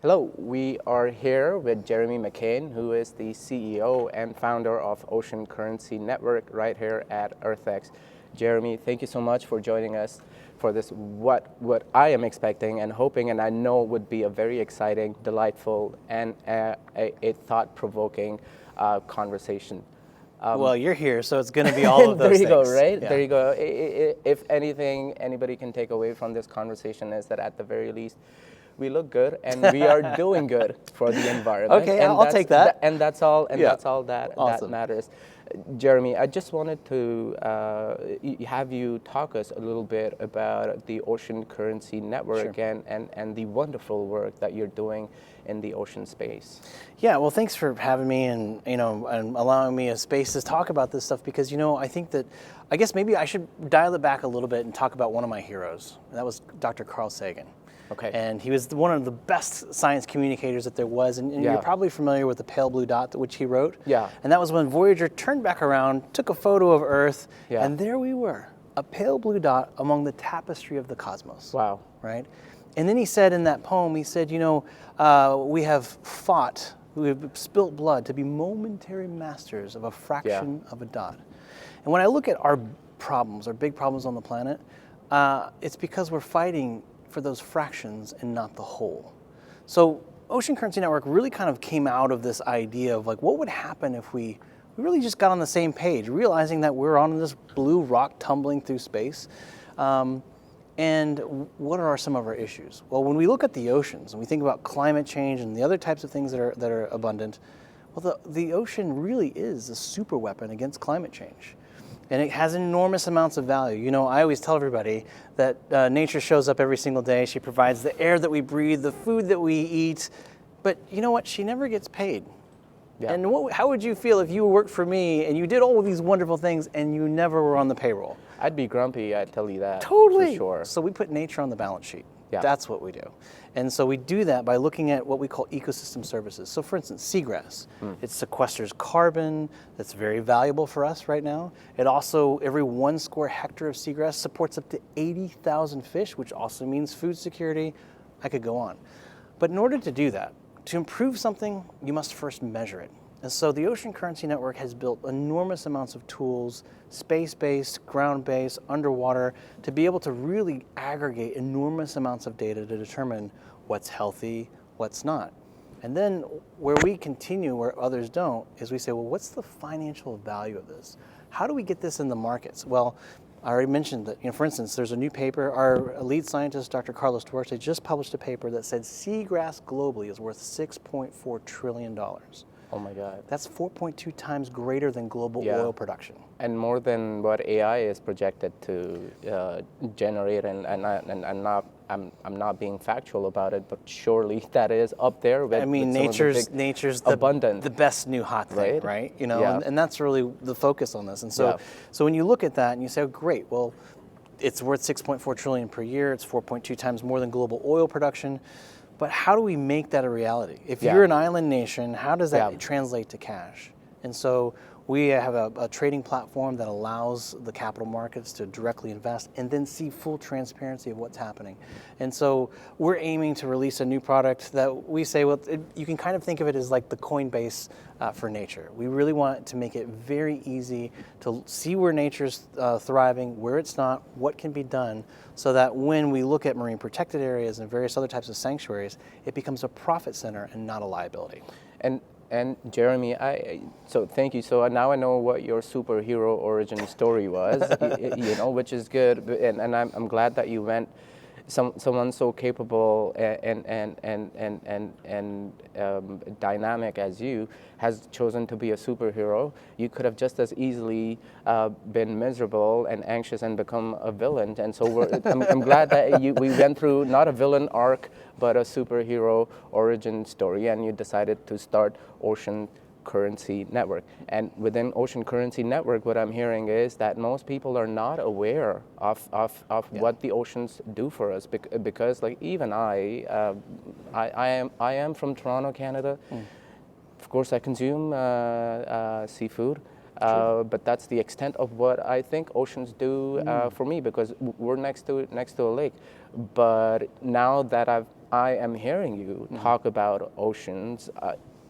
Hello, we are here with Jeremy McCain, who is the CEO and founder of Ocean Currency Network right here at EarthX. Jeremy, thank you so much for joining us for this what I am expecting and hoping, and I know would be a very exciting, delightful, and a thought-provoking conversation. Well, you're here, so it's going to be all of those There you go, things. right? Yeah. There you go. If anything, anybody can take away from this conversation is that at the very least, we look good and we are doing good for the environment. Okay, and I'll take that. And that's all. And Yeah. that's all that Awesome. matters. Jeremy, I just wanted to have you talk us a little bit about the Ocean Currency Network Sure. and the wonderful work that you're doing in the ocean space. Yeah, well, thanks for having me and and allowing me a space to talk about this stuff because I think that I guess maybe I should dial it back a little bit and talk about one of my heroes. And that was Dr. Carl Sagan. Okay. And he was one of the best science communicators that there was. And Yeah. you're probably familiar with the pale blue dot, which he wrote. Yeah. And that was when Voyager turned back around, took a photo of Earth, Yeah. and there we were, a pale blue dot among the tapestry of the cosmos. Wow. Right? And then he said in that poem, he said, we have fought, we have spilt blood to be momentary masters of a fraction of a dot. And when I look at our problems, our big problems on the planet, it's because we're fighting for those fractions and not the whole. So Ocean Currency Network really kind of came out of this idea of like, what would happen if we really just got on the same page, realizing that we're on this blue rock tumbling through space. And what are some of our issues? Well, when we look at the oceans and we think about climate change and the other types of things that are abundant, well, the ocean really is a super weapon against climate change. And it has enormous amounts of value. I always tell everybody that nature shows up every single day. She provides the air that we breathe, the food that we eat. But you know what? She never gets paid. Yeah. And how would you feel if you worked for me and you did all of these wonderful things and you never were on the payroll? I'd be grumpy, I'd tell you that. Totally. For sure. So we put nature on the balance sheet. Yeah. That's what we do. And so we do that by looking at what we call ecosystem services. So for instance, seagrass, it sequesters carbon that's very valuable for us right now. It also, every 1 square hectare of seagrass supports up to 80,000 fish, which also means food security. I could go on. But in order to do that, to improve something, you must first measure it. And so the Ocean Currency Network has built enormous amounts of tools, space-based, ground-based, underwater, to be able to really aggregate enormous amounts of data to determine what's healthy, what's not. And then where we continue, where others don't, is we say, well, what's the financial value of this? How do we get this in the markets? Well, I already mentioned that, for instance, there's a new paper. Our lead scientist, Dr. Carlos Duarte, just published a paper that said seagrass globally is worth $6.4 trillion. Oh my God. That's 4.2 times greater than global oil production. And more than what AI is projected to generate, and I'm not being factual about it, but surely that is up there with, nature's abundant, the best new hot thing, right? And that's really the focus on this. And so when you look at that and you say, oh, great, well, it's worth 6.4 trillion per year. It's 4.2 times more than global oil production. But how do we make that a reality? If you're an island nation, how does that translate to cash? And so we have a trading platform that allows the capital markets to directly invest and then see full transparency of what's happening. And so we're aiming to release a new product that we say, well, you can kind of think of it as like the Coinbase for nature. We really want to make it very easy to see where nature's thriving, where it's not, what can be done, so that when we look at marine protected areas and various other types of sanctuaries, it becomes a profit center and not a liability. And Jeremy, so thank you. So now I know what your superhero origin story was, which is good. And I'm glad that you went, someone so capable and dynamic as you has chosen to be a superhero. You could have just as easily been miserable and anxious and become a villain. And so I'm glad that we went through not a villain arc, but a superhero origin story, and you decided to start Ocean Currency Network. And within Ocean Currency Network, what I'm hearing is that most people are not aware of what the oceans do for us, because like even I am from Toronto, Canada. Of course, I consume seafood. But that's the extent of what I think oceans do for me, because we're next to a lake. But now that I've I am hearing you talk about oceans,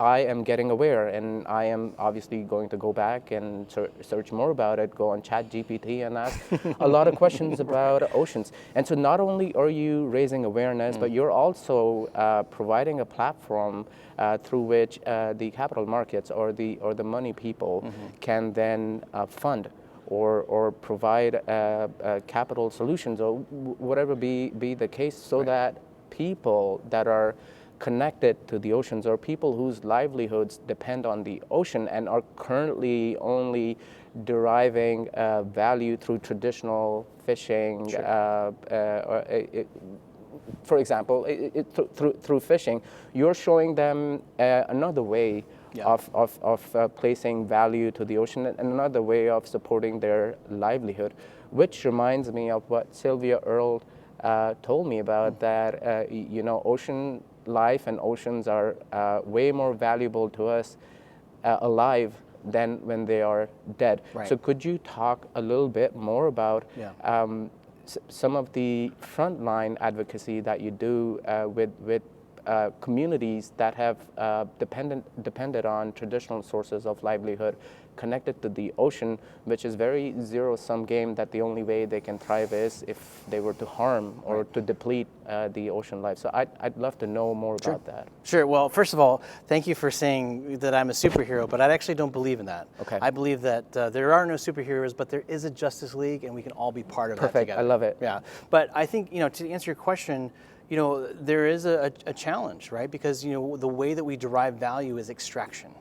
I am getting aware, and I am obviously going to go back and search more about it, go on ChatGPT and ask a lot of questions about oceans. And so not only are you raising awareness, but you're also providing a platform through which the capital markets or the money people can then fund or provide capital solutions or whatever be the case, so that people that are connected to the oceans, or people whose livelihoods depend on the ocean and are currently only deriving value through traditional fishing, for example, through fishing, you're showing them another way of placing value to the ocean, and another way of supporting their livelihood, which reminds me of what Sylvia Earle told me about, that ocean life and oceans are way more valuable to us alive than when they are dead. Right. So could you talk a little bit more about some of the frontline advocacy that you do with communities that have depended on traditional sources of livelihood connected to the ocean, which is very zero-sum game, that the only way they can thrive is if they were to harm or to deplete the ocean life. So I'd love to know more about that. Sure. Well, first of all, thank you for saying that I'm a superhero, but I actually don't believe in that. Okay. I believe that there are no superheroes, but there is a Justice League, and we can all be part of that Perfect. together. I love it. Yeah. But I think, to answer your question, there is a challenge, right? Because, the way that we derive value is extraction.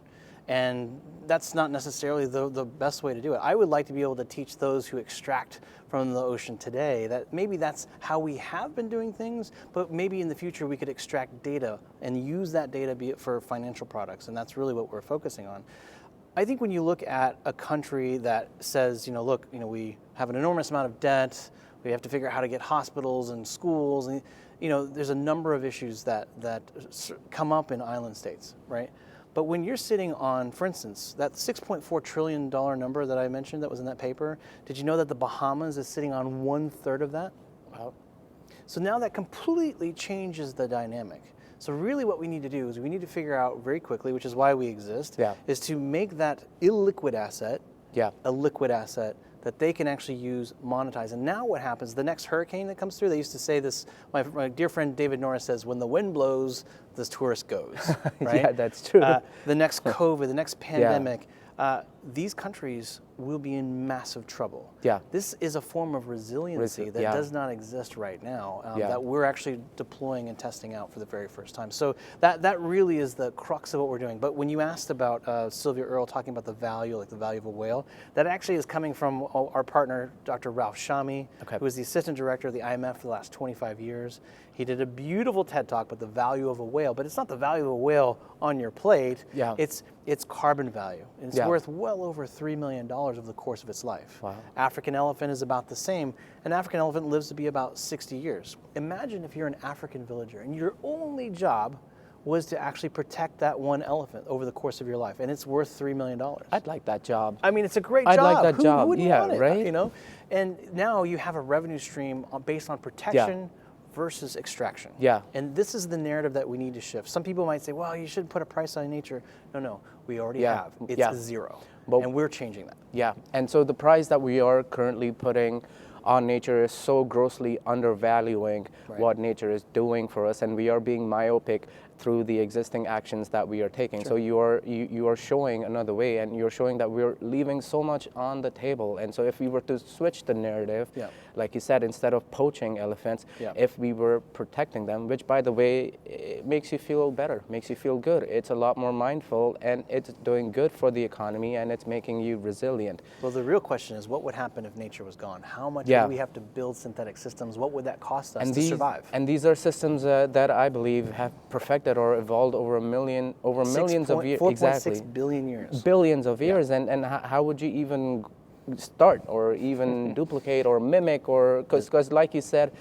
And that's not necessarily the best way to do it. I would like to be able to teach those who extract from the ocean today that maybe that's how we have been doing things, but maybe in the future we could extract data and use that data, be it for financial products, and that's really what we're focusing on. I think when you look at a country that says, look, we have an enormous amount of debt, we have to figure out how to get hospitals and schools, and there's a number of issues that come up in island states, right? But when you're sitting on, for instance, that $6.4 trillion number that I mentioned that was in that paper, did you know that the Bahamas is sitting on 1/3 of that? Wow. So now that completely changes the dynamic. So really what we need to do is we need to figure out very quickly, which is why we exist, is to make that illiquid asset a liquid asset that they can actually use, monetize. And now what happens, the next hurricane that comes through, they used to say this, my dear friend David Norris says, when the wind blows, the tourist goes, right? Yeah, that's true. The next COVID, the next pandemic, these countries will be in massive trouble. Yeah. This is a form of resiliency that does not exist right now, that we're actually deploying and testing out for the very first time. So that really is the crux of what we're doing. But when you asked about Sylvia Earle talking about the value, like the value of a whale, that actually is coming from our partner, Dr. Ralph Shami, who is the assistant director of the IMF for the last 25 years. He did a beautiful TED Talk about the value of a whale, but it's not the value of a whale on your plate. Yeah. It's carbon value. And it's worth well over $3 million over the course of its life. Wow. African elephant is about the same. An African elephant lives to be about 60 years. Imagine if you're an African villager and your only job was to actually protect that one elephant over the course of your life, and it's worth $3 million. I'd like that job. I mean, it's a great job. I'd like that job. Who wouldn't want it, right? And now you have a revenue stream based on protection versus extraction. Yeah. And this is the narrative that we need to shift. Some people might say, well, you shouldn't put a price on nature. No, we already have. It's zero. And we're changing that. Yeah, and so the price that we are currently putting on nature is so grossly undervaluing what nature is doing for us, and we are being myopic through the existing actions that we are taking. So you are showing another way, and you're showing that we're leaving so much on the table. And so if we were to switch the narrative, like you said, instead of poaching elephants, if we were protecting them, which by the way, it makes you feel better, makes you feel good. It's a lot more mindful, and it's doing good for the economy, and it's making you resilient. Well, the real question is, what would happen if nature was gone? How much would we have to build synthetic systems? What would that cost us to survive? And these are systems that I believe have perfected or evolved over millions of years. 4.6 billion years. Billions of years, and how would you even start or even duplicate or mimic, or because like you said,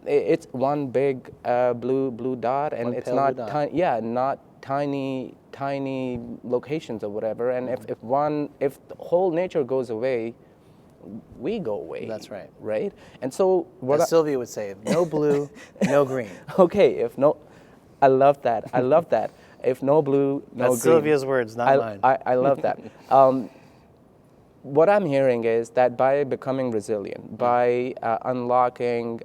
it's one big blue dot, and it's not not tiny locations or whatever. And if the whole nature goes away, we go away. That's right. Right? And so As Sylvia would say, no blue, no green. okay, if no, I love that. I love that. If no blue, no That's green. Sylvia's words, not mine. I love that. What I'm hearing is that by becoming resilient, by unlocking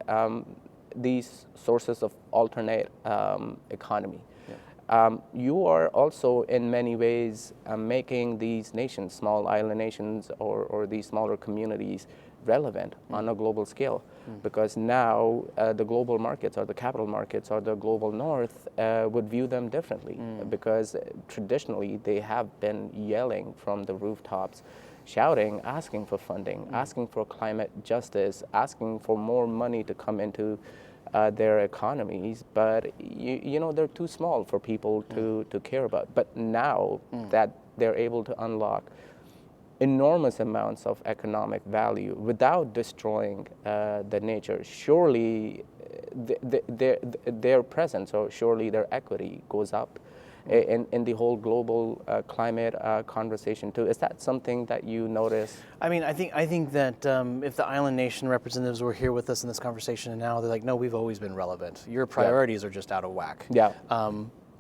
these sources of alternate economy, you are also in many ways making these nations, small island nations or these smaller communities, relevant on a global scale, because now the global markets or the capital markets or the global north would view them differently, because traditionally they have been yelling from the rooftops, shouting, asking for funding, asking for climate justice, asking for more money to come into their economies, but you know, they're too small for people to care about. But now that they're able to unlock enormous amounts of economic value without destroying the nature, surely their presence or surely their equity goes up in the whole global climate conversation too. Is that something that you notice? I mean, I think that if the island nation representatives were here with us in this conversation and now they're like, no, we've always been relevant. Your priorities are just out of whack. Yeah.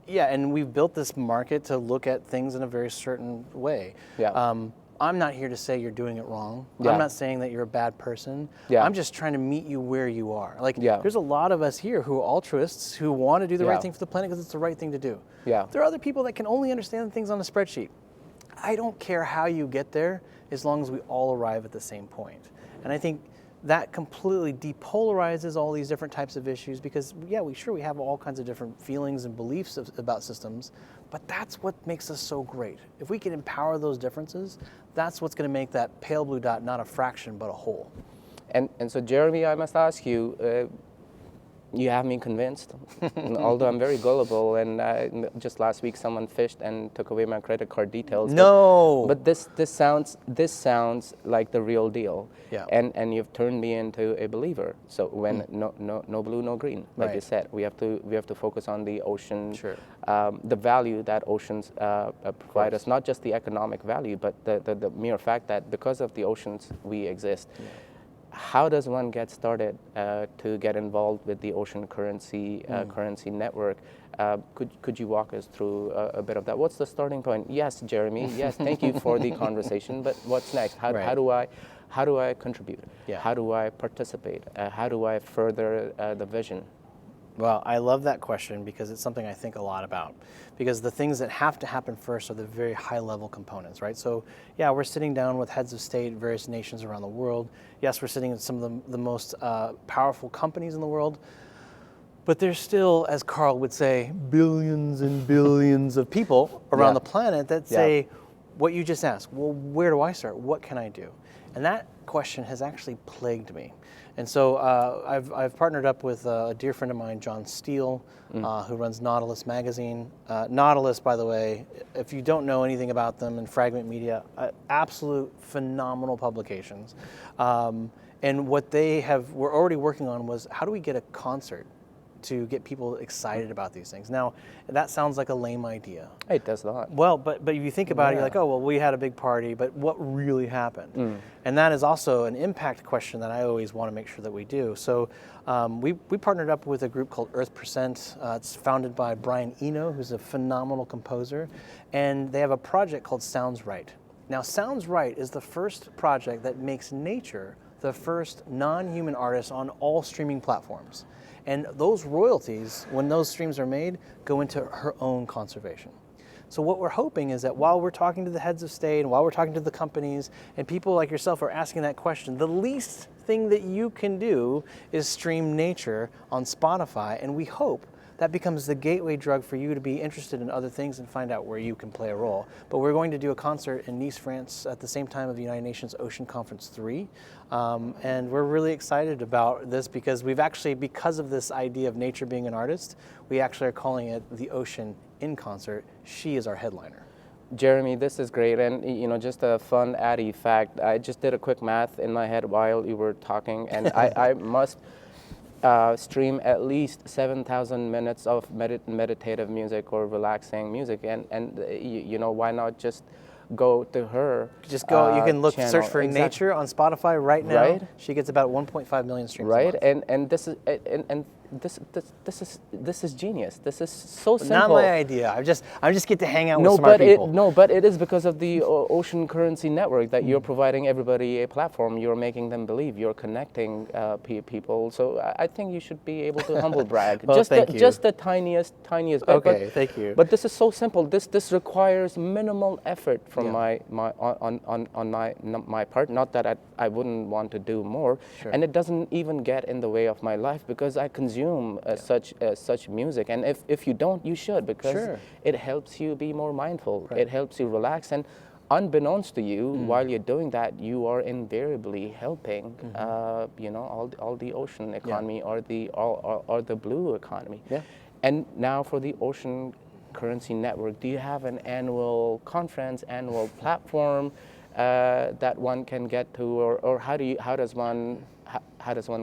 Yeah, and we've built this market to look at things in a very certain way. Yeah. I'm not here to say you're doing it wrong. Yeah. I'm not saying that you're a bad person. Yeah. I'm just trying to meet you where you are. Like, Yeah. there's a lot of us here who are altruists who want to do the Yeah. right thing for the planet because it's the right thing to do. Yeah. There are other people that can only understand things on a spreadsheet. I don't care how you get there as long as we all arrive at the same point. And I think that completely depolarizes all these different types of issues because, yeah, we have all kinds of different feelings and beliefs about systems, but that's what makes us so great. If we can empower those differences, that's what's going to make that pale blue dot not a fraction but a whole. And so, Jeremy, I must ask you, you have me convinced, although I'm very gullible, and just last week someone fished and took away my credit card details. No! But this sounds like the real deal. Yeah. And you've turned me into a believer. So when no blue, no green, like you Right. said, we have to focus on the ocean, Sure. the value that oceans provide us, not just the economic value, but the mere fact that because of the oceans we exist. Yeah. How does one get started to get involved with the ocean currency network? Could you walk us through a bit of that? What's the starting point? Yes, Jeremy. Yes, thank you for the conversation. But what's next? How do I contribute? Yeah. How do I participate? How do I further the vision? Well, I love that question because it's something I think a lot about. Because the things that have to happen first are the very high-level components, right? So, yeah, we're sitting down with heads of state, various nations around the world. Yes, we're sitting with some of the most powerful companies in the world. But there's still, as Carl would say, billions and billions of people around the planet that say, what you just asked, well, where do I start? What can I do? And that question has actually plagued me. And so I've partnered up with a dear friend of mine, John Steele, who runs Nautilus magazine. Nautilus, by the way, if you don't know anything about them, and Fragment Media, absolute phenomenal publications. And what we're already working on was how do we get a concert to get people excited about these things. Now, that sounds like a lame idea. It does not. Well, but if you think about it, you're like, oh, well, we had a big party, but what really happened? And that is also an impact question that I always want to make sure that we do. So we partnered up with a group called Earth Percent. It's founded by Brian Eno, who's a phenomenal composer, and they have a project called Sounds Right. Now, Sounds Right is the first project that makes nature the first non-human artist on all streaming platforms. And those royalties, when those streams are made, go into her own conservation. So what we're hoping is that while we're talking to the heads of state and while we're talking to the companies and people like yourself are asking that question, the least thing that you can do is stream nature on Spotify, and we hope that becomes the gateway drug for you to be interested in other things and find out where you can play a role. But we're going to do a concert in Nice, France at the same time of the United Nations Ocean Conference 3. And we're really excited about this because we've actually, because of this idea of nature being an artist, we actually are calling it the Ocean in Concert. She is our headliner. Jeremy, this is great, and just a fun Addy fact. I just did a quick math in my head while you were talking, and I must stream at least 7,000 minutes of meditative music or relaxing music, and why not just go to her. Just go. You can look, channel. search for nature on Spotify right now. Right. She gets about 1.5 million streams. Right, a month. and this is genius. This is so simple. Not my idea. I just get to hang out with smart people. But it is because of the Ocean Currency Network that you're providing everybody a platform. You're making them believe. You're connecting people. So I think you should be able to humble brag. Well, thank you. Just the tiniest bit. Okay, thank you. But this is so simple. This requires minimal effort from my part. Not that I wouldn't want to do more, and it doesn't even get in the way of my life because I consume such music. And if you don't, you should, because it helps you be more mindful. It helps you relax, and unbeknownst to you, while you're doing that, you are invariably helping all the ocean economy or the blue economy. Yeah. And now for the Ocean Currency Network, do you have an annual conference, annual platform that one can get to, or how does one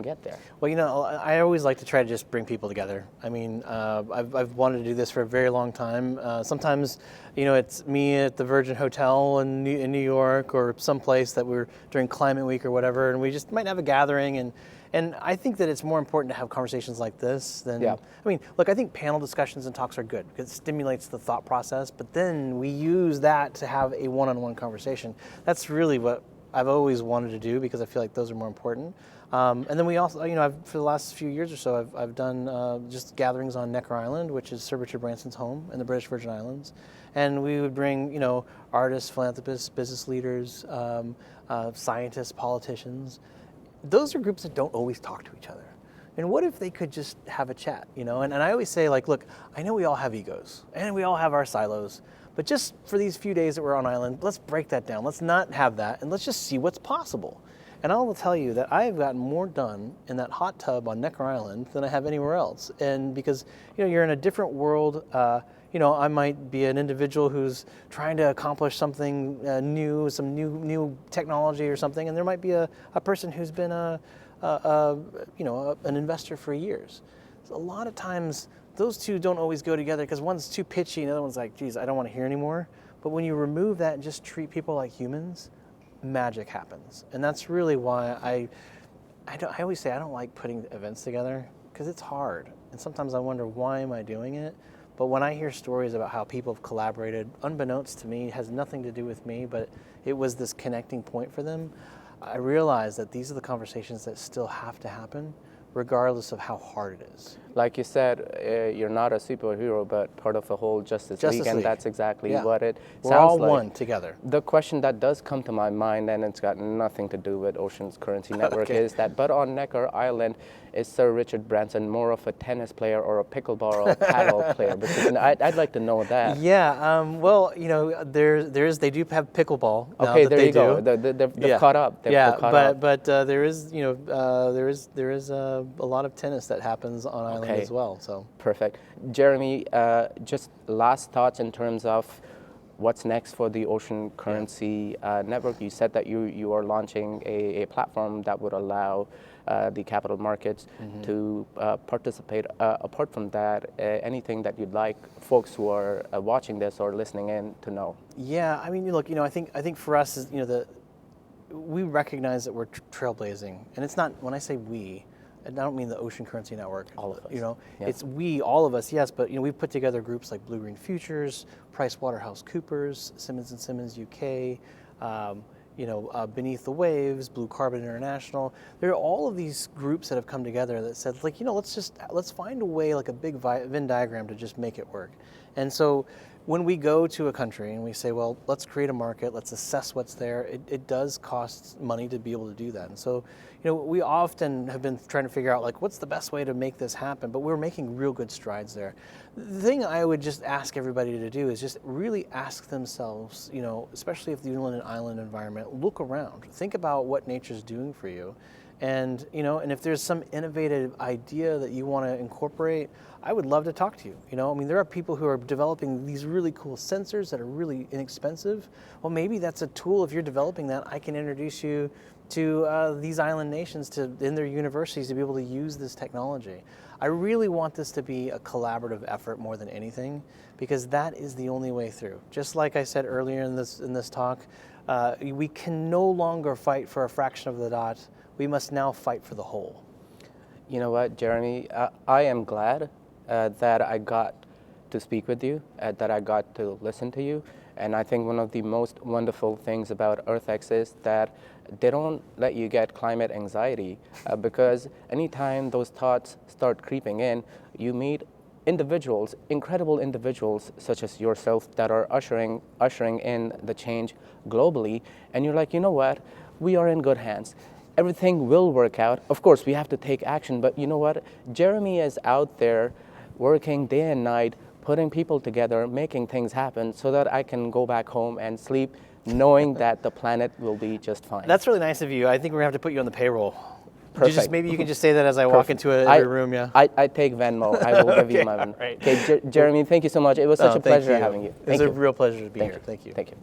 get there? Well, I always like to try to just bring people together. I mean, I've wanted to do this for a very long time. Sometimes, it's me at the Virgin Hotel in New York or someplace that we're during Climate Week or whatever, and we just might have a gathering. And I think that it's more important to have conversations like this than, I mean, look, I think panel discussions and talks are good because it stimulates the thought process, but then we use that to have a one-on-one conversation. That's really what I've always wanted to do because I feel like those are more important. And then we also, for the last few years or so, I've done just gatherings on Necker Island, which is Sir Richard Branson's home in the British Virgin Islands. And we would bring, artists, philanthropists, business leaders, scientists, politicians. Those are groups that don't always talk to each other. And what if they could just have a chat, And I always say, look, I know we all have egos and we all have our silos, but just for these few days that we're on island, let's break that down. Let's not have that, and let's just see what's possible. And I will tell you that I have gotten more done in that hot tub on Necker Island than I have anywhere else. And because, you're in a different world, I might be an individual who's trying to accomplish something new, some new technology or something, and there might be a person who's been an investor for years. So a lot of times those two don't always go together because one's too pitchy and the other one's like, geez, I don't want to hear anymore. But when you remove that and just treat people like humans, magic happens. And that's really why I always say I don't like putting events together because it's hard. And sometimes I wonder, why am I doing it? But when I hear stories about how people have collaborated, unbeknownst to me, has nothing to do with me, but it was this connecting point for them, I realize that these are the conversations that still have to happen, regardless of how hard it is. Like you said, you're not a superhero, but part of the whole Justice League, and that's exactly what it sounds like. We're all one together. The question that does come to my mind, and it's got nothing to do with Ocean's Currency Network, is that, but on Necker Island, is Sir Richard Branson more of a tennis player or a pickleball or a paddle player? Because I'd like to know that. Yeah, well, they do have pickleball. Okay, there you go. They've caught up. But there is a lot of tennis that happens on island as well. So perfect, Jeremy. Just last thoughts in terms of what's next for the Ocean Currency Network. You said that you are launching a platform that would allow the capital markets to participate. Apart from that, anything that you'd like folks who are watching this or listening in to know? Yeah, I mean, look, I think for us, we recognize that we're trailblazing, and it's not, when I say we, I don't mean the Ocean Currency Network. All of us. It's we, all of us, yes, but we've put together groups like Blue Green Futures, PricewaterhouseCoopers, Simmons & Simmons UK, Beneath the Waves, Blue Carbon International. There are all of these groups that have come together that said, let's find a way, like a big Venn diagram, to just make it work. And so when we go to a country and we say, well, let's create a market, let's assess what's there, it does cost money to be able to do that. And so, we often have been trying to figure out, what's the best way to make this happen, but we're making real good strides there. The thing I would just ask everybody to do is just really ask themselves, especially if you live in an island environment, look around, think about what nature's doing for you, And and if there's some innovative idea that you want to incorporate, I would love to talk to you. I mean, there are people who are developing these really cool sensors that are really inexpensive. Well, maybe that's a tool. If you're developing that, I can introduce you to these island nations in their universities to be able to use this technology. I really want this to be a collaborative effort more than anything, because that is the only way through. Just like I said earlier in this talk, we can no longer fight for a fraction of the dot. We must now fight for the whole. You know what, Jeremy? I am glad that I got to speak with you, that I got to listen to you. And I think one of the most wonderful things about EarthX is that they don't let you get climate anxiety, because anytime those thoughts start creeping in, you meet individuals, incredible individuals such as yourself, that are ushering in the change globally. And you're like, you know what? We are in good hands. Everything will work out. Of course, we have to take action, but you know what? Jeremy is out there working day and night, putting people together, making things happen so that I can go back home and sleep knowing that the planet will be just fine. That's really nice of you. I think we're going to have to put you on the payroll. Perfect. Maybe you can just say that as I walk into every room, yeah? I take Venmo. I will give you my Venmo. Right. Okay, Jeremy, thank you so much. It was such a pleasure having you. It was a real pleasure to be here. Thank you. Thank you.